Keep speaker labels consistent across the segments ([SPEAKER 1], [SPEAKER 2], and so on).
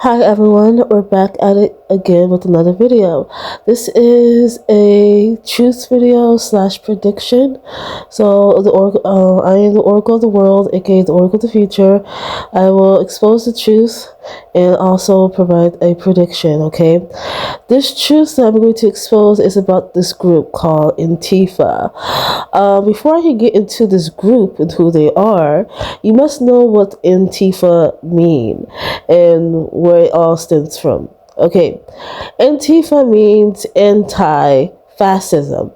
[SPEAKER 1] Hi everyone, we're back at it again with another video. This is a truth video slash prediction. So I am the Oracle of the World, aka the Oracle of the Future. I will expose the truth and also provide a prediction, okay? This truth that I'm going to expose is about this group called Antifa. Before I can get into this group and who they are, you must know what Antifa mean and where it all stems from. Okay, Antifa means anti-fascism.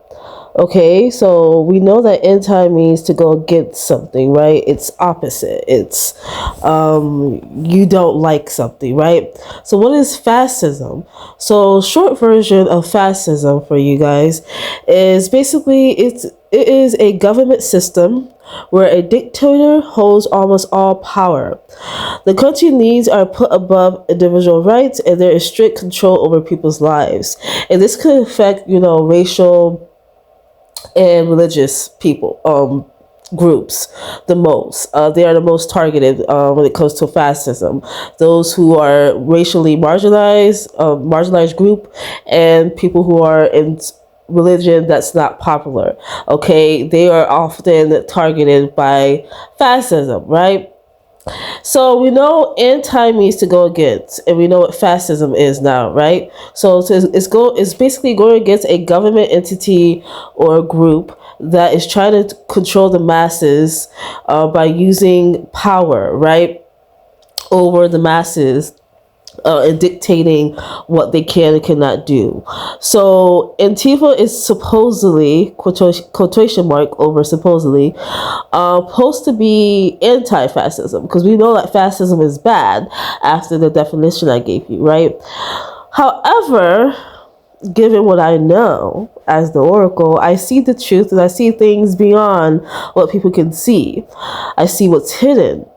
[SPEAKER 1] Okay, so we know that anti means to go against something, right? It's opposite. It's you don't like something, right? So what is fascism? So short version of fascism for you guys is basically it is a government system where a dictator holds almost all power. The country needs are put above individual rights, and there is strict control over people's lives. And this could affect, racial and religious people groups the most. They are the most targeted when it comes to fascism. Those who are racially marginalized group, and people who are in religion that's not popular. Okay, they are often targeted by fascism, right? So we know anti means to go against, and we know what fascism is now, right? So it's basically going against a government entity or group that is trying to control the masses by using power, right, over the masses. And dictating what they can and cannot do. So Antifa is supposedly, quotation mark over supposedly, supposed to be anti-fascism, because we know that fascism is bad after the definition I gave you, right? However, given what I know as the Oracle, I see the truth and I see things beyond what people can see. I see what's hidden.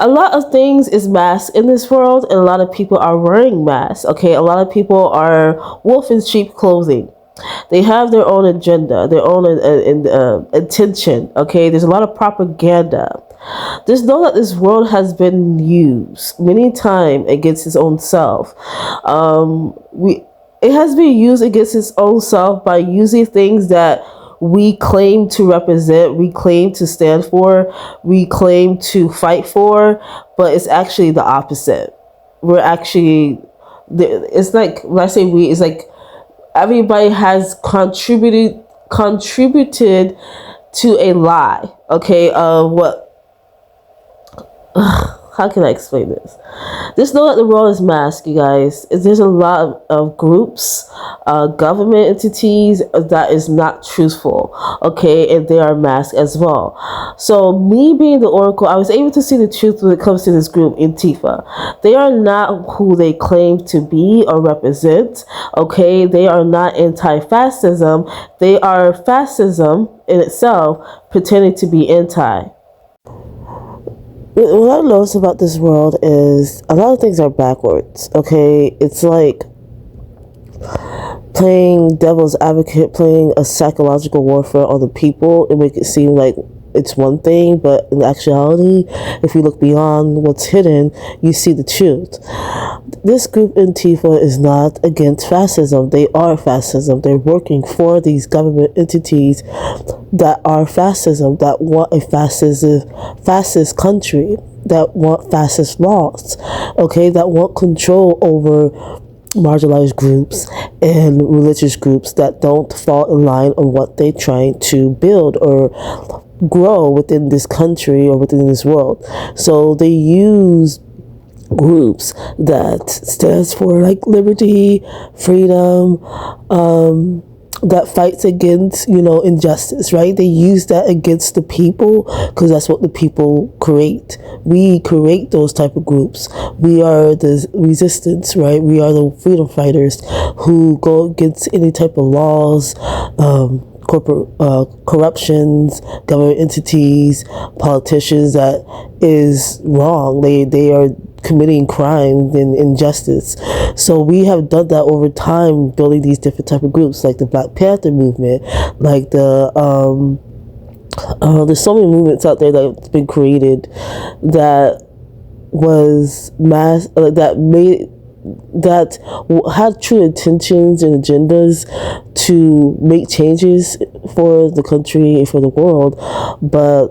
[SPEAKER 1] A lot of things is masked in this world, and a lot of people are wearing masks. Okay, a lot of people are wolf in sheep clothing. They have their own agenda, their own intention. Okay, there's a lot of propaganda. Just know that this world has been used many times against its own self. It has been used against its own self by using things that we claim to represent, we claim to stand for, we claim to fight for, but it's actually the opposite. We're actually, it's like, when I say we, it's like everybody has contributed to a lie, okay, how can I explain this? Just know that the world is masked, you guys. There's a lot of groups, government entities that is not truthful, okay, and they are masked as well. So me being the Oracle, I was able to see the truth when it comes to this group, Antifa. They are not who they claim to be or represent, okay? They are not anti-fascism. They are fascism in itself, pretending to be anti. What I notice about this world is a lot of things are backwards, okay? It's like playing devil's advocate, playing a psychological warfare on the people and make it seem like it's one thing, but in actuality, if you look beyond what's hidden, you see the truth. This group Antifa is not against fascism. They are fascism. They're working for these government entities that are fascism, that want a fascist country, that want fascist laws, okay, that want control over marginalized groups and religious groups that don't fall in line on what they're trying to build or grow within this country or within this world. So they use groups that stands for like liberty, freedom, that fights against, injustice, right? They use that against the people because that's what the people create. We create those type of groups. We are the resistance, right? We are the freedom fighters who go against any type of laws, corporate corruptions, government entities, politicians that is wrong. They are committing crime and injustice. So we have done that over time, building these different type of groups, like the Black Panther movement, like there's so many movements out there that's been created that was mass that had true intentions and agendas to make changes for the country and for the world, but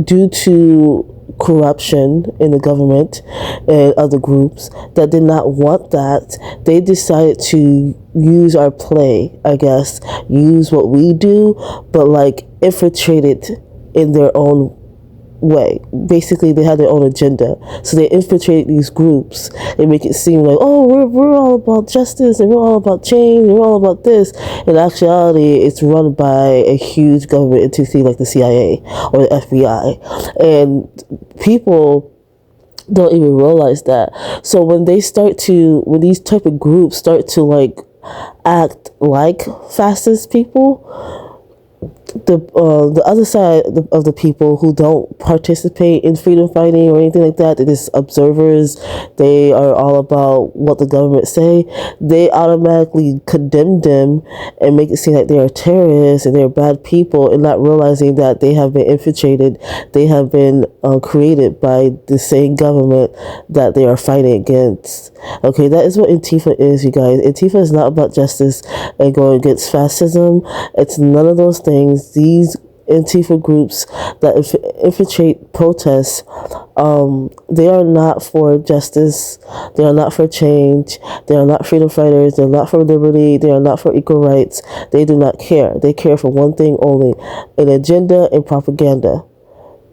[SPEAKER 1] due to corruption in the government and other groups that did not want that, they decided to use our play, I guess, use what we do, but like infiltrate it in their own way. Basically, they had their own agenda. So they infiltrate these groups and make it seem like, oh, we're all about justice and we're all about change and we're all about this. In actuality, it's run by a huge government entity like the CIA or the FBI. And people don't even realize that. So when these type of groups start to like act like fascist people, the other side of the people who don't participate in freedom fighting or anything like that, they're just observers, they are all about what the government say, they automatically condemn them and make it seem like they are terrorists and they're bad people, and not realizing that they have been infiltrated, they have been created by the same government that they are fighting against. Okay, that is what Antifa is, you guys. Antifa is not about justice and going against fascism. It's none of those things. These Antifa groups that infiltrate protests, they are not for justice, they are not for change, they are not freedom fighters, they're not for liberty, they are not for equal rights. They do not care. They care for one thing only: an agenda and propaganda.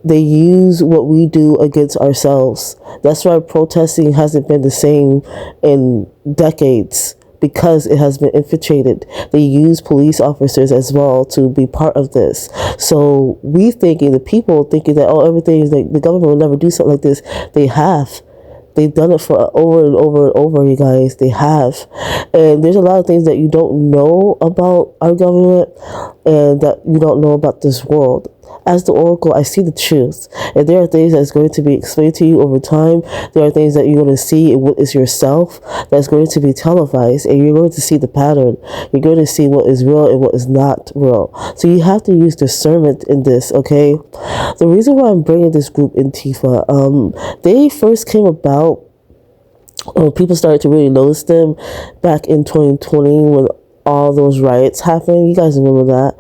[SPEAKER 1] They use what we do against ourselves. That's why protesting hasn't been the same in decades, because it has been infiltrated. They use police officers as well to be part of this. So the people thinking that, oh, everything is like the government will never do something like this. They have. They've done it for over and over and over, you guys. They have. And there's a lot of things that you don't know about our government and that you don't know about this world. As the Oracle, I see the truth. And there are things that's going to be explained to you over time. There are things that you're going to see in what is yourself that's going to be televised. And you're going to see the pattern. You're going to see what is real and what is not real. So you have to use discernment in this, okay? The reason why I'm bringing this group Antifa, they first came about, people started to really notice them back in 2020 when all those riots happened. You guys remember that?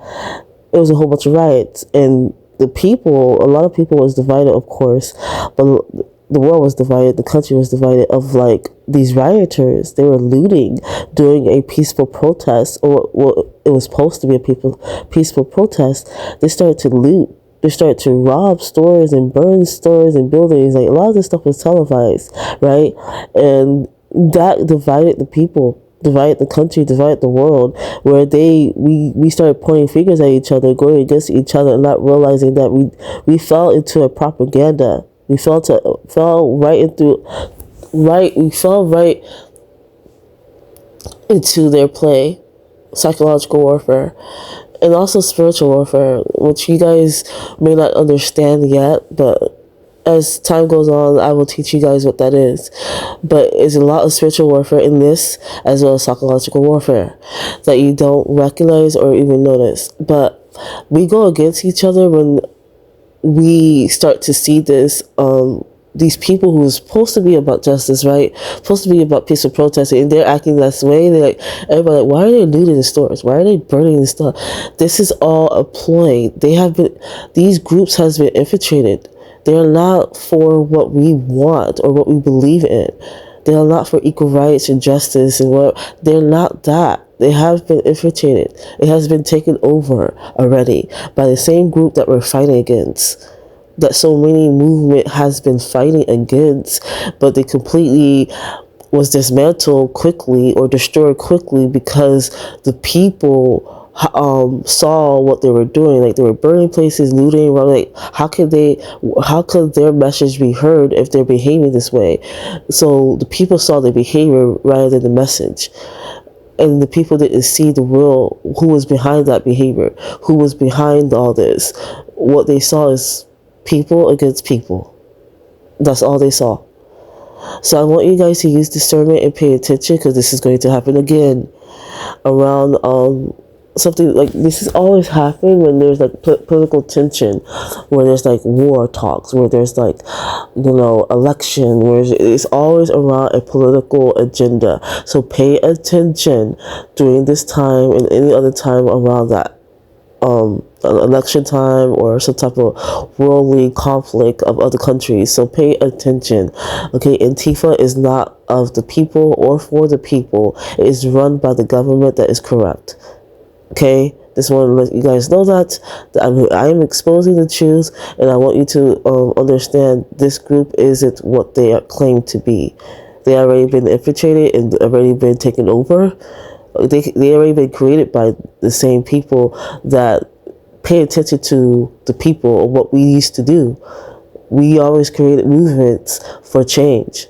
[SPEAKER 1] It was a whole bunch of riots, and a lot of people was divided, of course, but the world was divided, the country was divided of like these rioters. They were looting during a peaceful protest, or what it was supposed to be a peaceful protest. They started to loot. They started to rob stores and burn stores and buildings. Like, a lot of this stuff was televised, right? And that divided the people, divided the country, divided the world, where we started pointing fingers at each other, going against each other, and not realizing that we fell into a propaganda. We fell right into their play, psychological warfare, and also spiritual warfare, which you guys may not understand yet, but as time goes on, I will teach you guys what that is. But there's a lot of spiritual warfare in this, as well as psychological warfare, that you don't recognize or even notice. But we go against each other when we start to see this, these people who are supposed to be about justice, right? Supposed to be about peaceful protesting, and they're acting this way. They're like, everybody, like, why are they looting the stores? Why are they burning the stuff? This is all a ploy. These groups has been infiltrated. They are not for what we want or what we believe in. They are not for equal rights and justice and what. They're not that. They have been infiltrated. It has been taken over already by the same group that we're fighting against, that so many movement has been fighting against, but they completely was dismantled quickly or destroyed quickly because the people saw what they were doing. Like, they were burning places, looting, like, how could their message be heard if they're behaving this way? So the people saw the behavior rather than the message, and the people didn't see the real, who was behind that behavior, who was behind all this. What they saw is people against people. That's all they saw. So I want you guys to use discernment and pay attention, because this is going to happen again around something like this has always happened when there's like political tension, where there's like war talks, where there's like, election, where it's always around a political agenda. So pay attention during this time and any other time around that election time or some type of worldly conflict of other countries. So pay attention. Okay, Antifa is not of the people or for the people. It is run by the government that is corrupt. Okay, just want to let you guys know that I am exposing the truth, and I want you to understand this group isn't what they are claimed to be. They already been infiltrated and already been taken over. They already been created by the same people that pay attention to the people or what we used to do. We always created movements for change.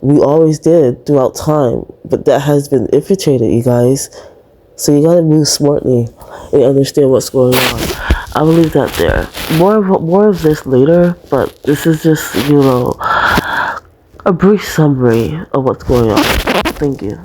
[SPEAKER 1] We always did throughout time, but that has been infiltrated, you guys. So you gotta move smartly and understand what's going on. I will leave that there. More of this later, but this is just, a brief summary of what's going on. Thank you.